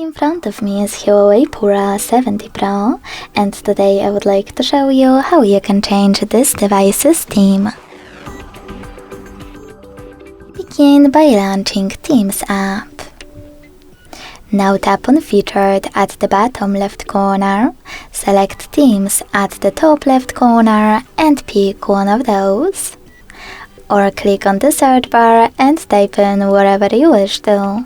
In front of me is Huawei Pura 70 Pro, and today I would like to show you how you can change this device's theme. Begin by launching Themes app. Now tap on Featured at the bottom left corner, select Themes at the top left corner and pick one of those. Or click on the search bar and type in wherever you wish to.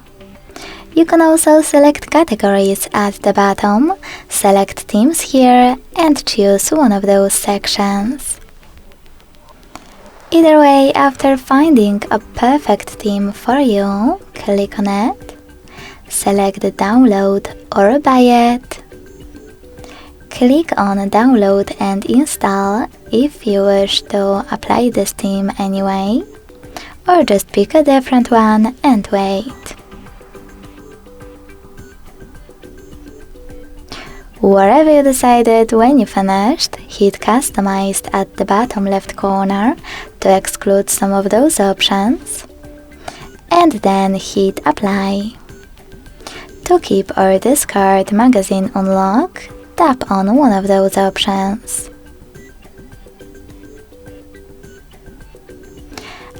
You can also select categories at the bottom, select themes here and choose one of those sections. Either way, after finding a perfect theme for you, click on it, select download or buy it. Click on download and install if you wish to apply this theme anyway, or just pick a different one and wait. Wherever you decided when you finished, hit Customized at the bottom left corner to exclude some of those options, and then hit Apply. To keep or discard magazine on lock, tap on one of those options.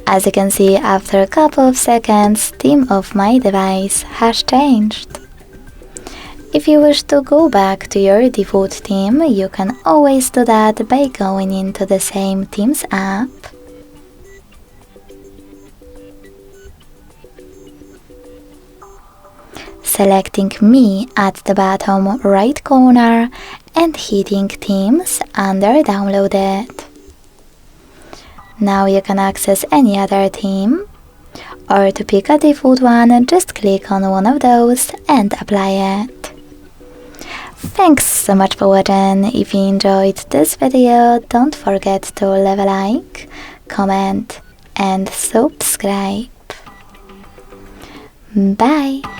As you can see, after a couple of seconds, theme of my device has changed. If you wish to go back to your default theme, you can always do that by going into the same Themes app. Selecting Me at the bottom right corner and hitting Themes under Download It. Now you can access any other theme, or to pick a default one, just click on one of those and apply it. Thanks so much for watching. If you enjoyed this video, don't forget to leave a like, comment and subscribe. Bye!